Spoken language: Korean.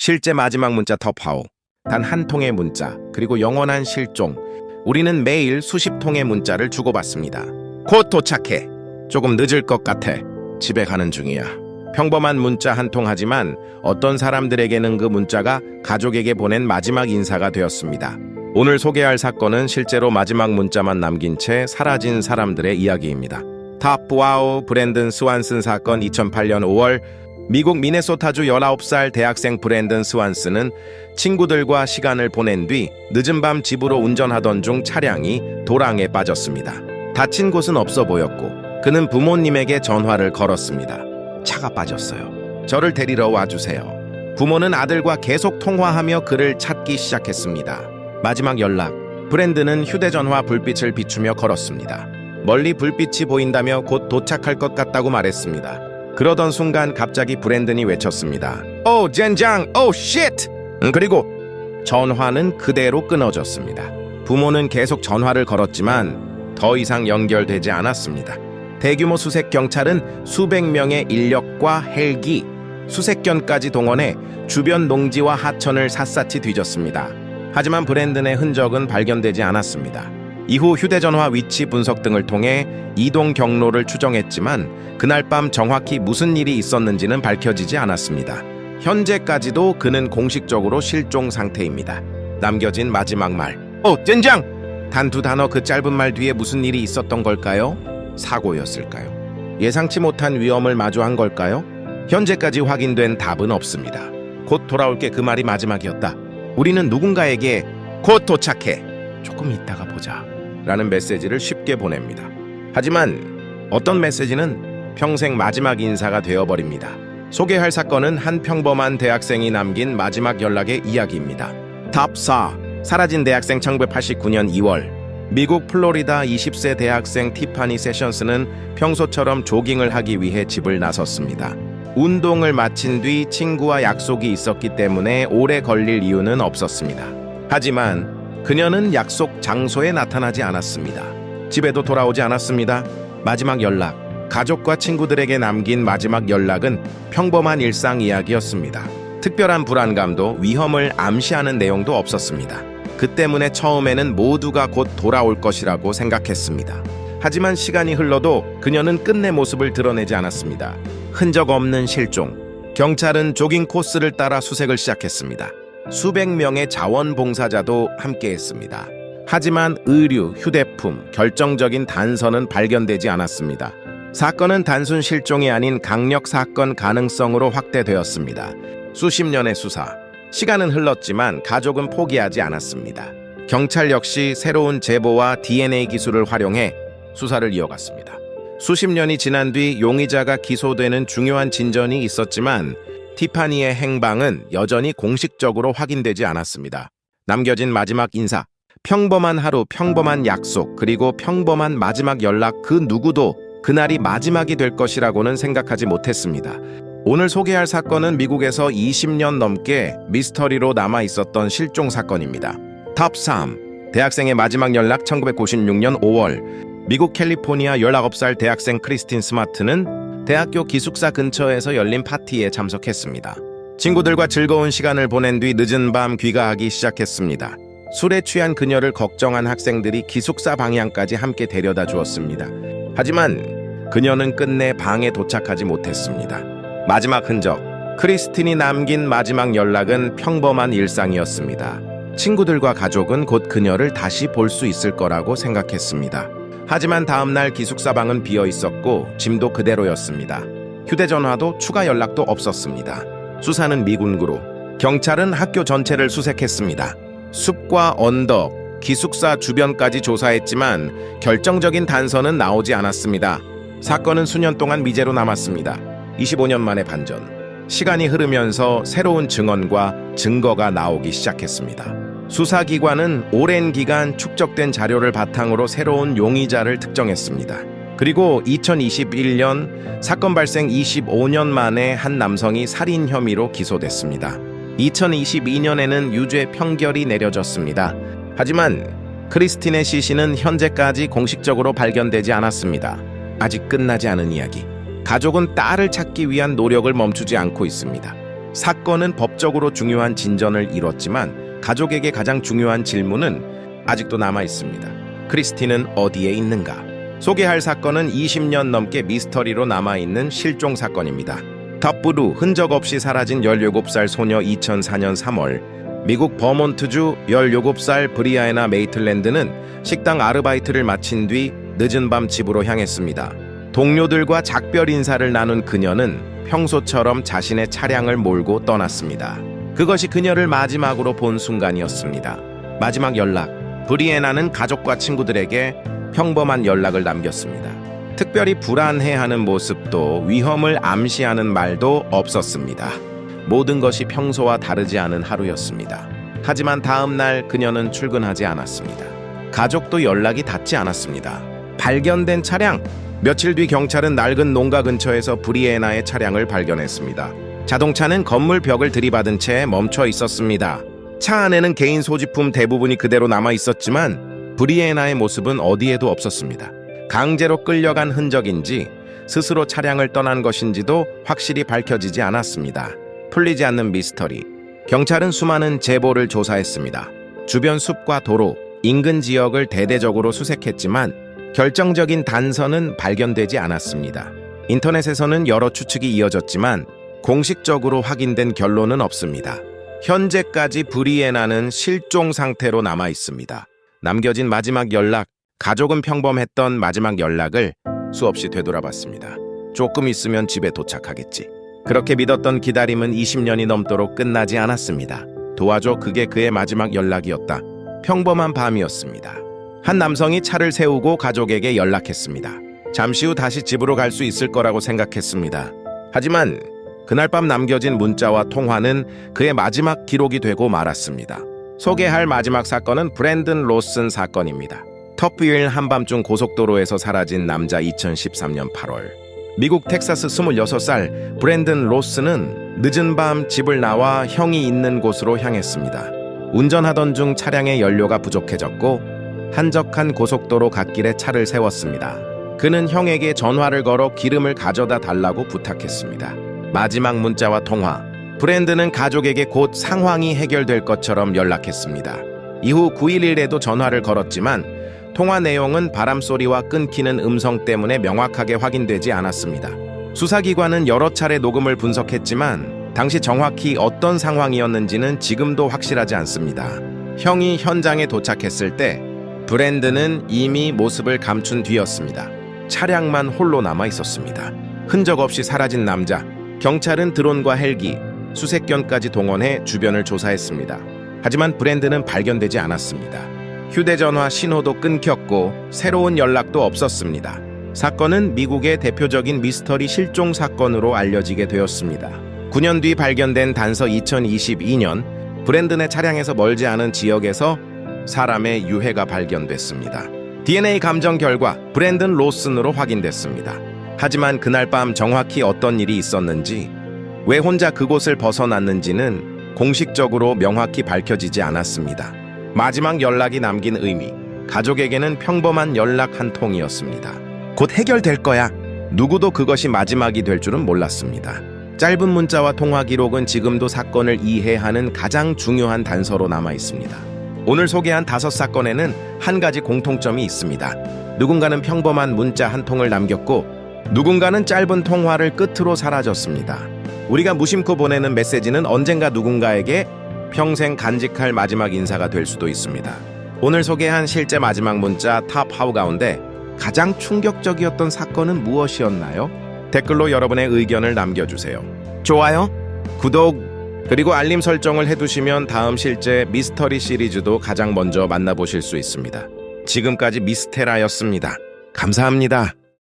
실제 마지막 문자 터파오. 단 한 통의 문자, 그리고 영원한 실종. 우리는 매일 수십 통의 문자를 주고받습니다. 곧 도착해. 조금 늦을 것 같아. 집에 가는 중이야. 평범한 문자 한 통 하지만 어떤 사람들에게는 그 문자가 가족에게 보낸 마지막 인사가 되었습니다. 오늘 소개할 사건은 실제로 마지막 문자만 남긴 채 사라진 사람들의 이야기입니다. 탑와우 브랜든 스완슨 사건. 2008년 5월 미국 미네소타주 19살 대학생 브랜든 스완슨은 친구들과 시간을 보낸 뒤 늦은 밤 집으로 운전하던 중 차량이 도랑에 빠졌습니다. 다친 곳은 없어 보였고 그는 부모님에게 전화를 걸었습니다. 차가 빠졌어요. 저를 데리러 와주세요. 부모는 아들과 계속 통화하며 그를 찾기 시작했습니다. 마지막 연락. 브랜든은 휴대전화 불빛을 비추며 걸었습니다. 멀리 불빛이 보인다며 곧 도착할 것 같다고 말했습니다. 그러던 순간 갑자기 브랜든이 외쳤습니다. 오 젠장! 오 쉣! 그리고 전화는 그대로 끊어졌습니다. 부모는 계속 전화를 걸었지만 더 이상 연결되지 않았습니다. 대규모 수색 경찰은 수백 명의 인력과 헬기, 수색견까지 동원해 주변 농지와 하천을 샅샅이 뒤졌습니다. 하지만 브랜든의 흔적은 발견되지 않았습니다. 이후 휴대전화 위치 분석 등을 통해 이동 경로를 추정했지만 그날 밤 정확히 무슨 일이 있었는지는 밝혀지지 않았습니다. 현재까지도 그는 공식적으로 실종 상태입니다. 남겨진 마지막 말. 젠장! 단 두 단어 그 짧은 말 뒤에 무슨 일이 있었던 걸까요? 사고였을까요? 예상치 못한 위험을 마주한 걸까요? 현재까지 확인된 답은 없습니다. 곧 돌아올게 그 말이 마지막이었다. 우리는 누군가에게 곧 도착해. 조금 있다가 보자. 라는 메시지를 쉽게 보냅니다. 하지만 어떤 메시지는 평생 마지막 인사가 되어버립니다. 소개할 사건은 한 평범한 대학생이 남긴 마지막 연락의 이야기입니다. 탑 4. 사라진 대학생. 1989년 2월 미국 플로리다 20세 대학생 티파니 세션스는 평소처럼 조깅을 하기 위해 집을 나섰습니다. 운동을 마친 뒤 친구와 약속이 있었기 때문에 오래 걸릴 이유는 없었습니다. 하지만 그녀는 약속 장소에 나타나지 않았습니다. 집에도 돌아오지 않았습니다. 마지막 연락. 가족과 친구들에게 남긴 마지막 연락은 평범한 일상 이야기였습니다. 특별한 불안감도 위험을 암시하는 내용도 없었습니다. 그 때문에 처음에는 모두가 곧 돌아올 것이라고 생각했습니다. 하지만 시간이 흘러도 그녀는 끝내 모습을 드러내지 않았습니다. 흔적 없는 실종. 경찰은 조깅 코스를 따라 수색을 시작했습니다. 수백 명의 자원봉사자도 함께했습니다. 하지만 의류, 휴대품, 결정적인 단서는 발견되지 않았습니다. 사건은 단순 실종이 아닌 강력 사건 가능성으로 확대되었습니다. 수십 년의 수사. 시간은 흘렀지만 가족은 포기하지 않았습니다. 경찰 역시 새로운 제보와 DNA 기술을 활용해 수사를 이어갔습니다. 수십 년이 지난 뒤 용의자가 기소되는 중요한 진전이 있었지만 티파니의 행방은 여전히 공식적으로 확인되지 않았습니다. 남겨진 마지막 인사. 평범한 하루, 평범한 약속, 그리고 평범한 마지막 연락. 그 누구도 그날이 마지막이 될 것이라고는 생각하지 못했습니다. 오늘 소개할 사건은 미국에서 20년 넘게 미스터리로 남아 있었던 실종 사건입니다. 탑 3. 대학생의 마지막 연락. 1996년 5월 미국 캘리포니아 19살 대학생 크리스틴 스마트는 대학교 기숙사 근처에서 열린 파티에 참석했습니다. 친구들과 즐거운 시간을 보낸 뒤 늦은 밤 귀가하기 시작했습니다. 술에 취한 그녀를 걱정한 학생들이 기숙사 방향까지 함께 데려다 주었습니다. 하지만 그녀는 끝내 방에 도착하지 못했습니다. 마지막 흔적. 크리스틴이 남긴 마지막 연락은 평범한 일상이었습니다. 친구들과 가족은 곧 그녀를 다시 볼 수 있을 거라고 생각했습니다. 하지만 다음날 기숙사 방은 비어 있었고 짐도 그대로였습니다. 휴대전화도 추가 연락도 없었습니다. 수사는 미군구로. 경찰은 학교 전체를 수색했습니다. 숲과 언덕, 기숙사 주변까지 조사했지만 결정적인 단서는 나오지 않았습니다. 사건은 수년 동안 미제로 남았습니다. 25년 만에 반전. 시간이 흐르면서 새로운 증언과 증거가 나오기 시작했습니다. 수사기관은 오랜 기간 축적된 자료를 바탕으로 새로운 용의자를 특정했습니다. 그리고 2021년 사건 발생 25년 만에 한 남성이 살인 혐의로 기소됐습니다. 2022년에는 유죄 판결이 내려졌습니다. 하지만 크리스틴의 시신은 현재까지 공식적으로 발견되지 않았습니다. 아직 끝나지 않은 이야기. 가족은 딸을 찾기 위한 노력을 멈추지 않고 있습니다. 사건은 법적으로 중요한 진전을 이뤘지만 가족에게 가장 중요한 질문은 아직도 남아 있습니다. 크리스티는 어디에 있는가? 소개할 사건은 20년 넘게 미스터리로 남아있는 실종 사건입니다. 탑부루 흔적 없이 사라진 17살 소녀. 2004년 3월 미국 버몬트주 17살 브리아에나 메이틀랜드는 식당 아르바이트를 마친 뒤 늦은 밤 집으로 향했습니다. 동료들과 작별 인사를 나눈 그녀는 평소처럼 자신의 차량을 몰고 떠났습니다. 그것이 그녀를 마지막으로 본 순간이었습니다. 마지막 연락. 브리에나는 가족과 친구들에게 평범한 연락을 남겼습니다. 특별히 불안해하는 모습도 위험을 암시하는 말도 없었습니다. 모든 것이 평소와 다르지 않은 하루였습니다. 하지만 다음 날 그녀는 출근하지 않았습니다. 가족도 연락이 닿지 않았습니다. 발견된 차량. 며칠 뒤 경찰은 낡은 농가 근처에서 브리에나의 차량을 발견했습니다. 자동차는 건물 벽을 들이받은 채 멈춰 있었습니다. 차 안에는 개인 소지품 대부분이 그대로 남아 있었지만 브리에나의 모습은 어디에도 없었습니다. 강제로 끌려간 흔적인지 스스로 차량을 떠난 것인지도 확실히 밝혀지지 않았습니다. 풀리지 않는 미스터리. 경찰은 수많은 제보를 조사했습니다. 주변 숲과 도로, 인근 지역을 대대적으로 수색했지만 결정적인 단서는 발견되지 않았습니다. 인터넷에서는 여러 추측이 이어졌지만 공식적으로 확인된 결론은 없습니다. 현재까지 브리에나는 실종 상태로 남아 있습니다. 남겨진 마지막 연락. 가족은 평범했던 마지막 연락을 수없이 되돌아봤습니다. 조금 있으면 집에 도착하겠지. 그렇게 믿었던 기다림은 20년이 넘도록 끝나지 않았습니다. 도와줘. 그게 그의 마지막 연락이었다. 평범한 밤이었습니다. 한 남성이 차를 세우고 가족에게 연락했습니다. 잠시 후 다시 집으로 갈 수 있을 거라고 생각했습니다. 하지만 그날 밤 남겨진 문자와 통화는 그의 마지막 기록이 되고 말았습니다. 소개할 마지막 사건은 브랜든 로슨 사건입니다. 터프윌 한밤중 고속도로에서 사라진 남자. 2013년 8월 미국 텍사스 26살 브랜든 로스는 늦은 밤 집을 나와 형이 있는 곳으로 향했습니다. 운전하던 중 차량의 연료가 부족해졌고 한적한 고속도로 갓길에 차를 세웠습니다. 그는 형에게 전화를 걸어 기름을 가져다 달라고 부탁했습니다. 마지막 문자와 통화. 브랜든은 가족에게 곧 상황이 해결될 것처럼 연락했습니다. 이후 911에도 전화를 걸었지만 통화 내용은 바람소리와 끊기는 음성 때문에 명확하게 확인되지 않았습니다. 수사기관은 여러 차례 녹음을 분석했지만 당시 정확히 어떤 상황이었는지는 지금도 확실하지 않습니다. 형이 현장에 도착했을 때 브랜든은 이미 모습을 감춘 뒤였습니다. 차량만 홀로 남아 있었습니다. 흔적 없이 사라진 남자. 경찰은 드론과 헬기, 수색견까지 동원해 주변을 조사했습니다. 하지만 브랜든은 발견되지 않았습니다. 휴대전화 신호도 끊겼고 새로운 연락도 없었습니다. 사건은 미국의 대표적인 미스터리 실종 사건으로 알려지게 되었습니다. 9년 뒤 발견된 단서. 2022년 브랜든의 차량에서 멀지 않은 지역에서 사람의 유해가 발견됐습니다. DNA 감정 결과 브랜든 로슨으로 확인됐습니다. 하지만 그날 밤 정확히 어떤 일이 있었는지, 왜 혼자 그곳을 벗어났는지는 공식적으로 명확히 밝혀지지 않았습니다. 마지막 연락이 남긴 의미. 가족에게는 평범한 연락 한 통이었습니다. 곧 해결될 거야. 누구도 그것이 마지막이 될 줄은 몰랐습니다. 짧은 문자와 통화 기록은 지금도 사건을 이해하는 가장 중요한 단서로 남아 있습니다. 오늘 소개한 5사건에는 한 가지 공통점이 있습니다. 누군가는 평범한 문자 한 통을 남겼고 누군가는 짧은 통화를 끝으로 사라졌습니다. 우리가 무심코 보내는 메시지는 언젠가 누군가에게 평생 간직할 마지막 인사가 될 수도 있습니다. 오늘 소개한 실제 마지막 문자 탑5 가운데 가장 충격적이었던 사건은 무엇이었나요? 댓글로 여러분의 의견을 남겨주세요. 좋아요, 구독, 그리고 알림 설정을 해두시면 다음 실제 미스터리 시리즈도 가장 먼저 만나보실 수 있습니다. 지금까지 미스테라였습니다. 감사합니다.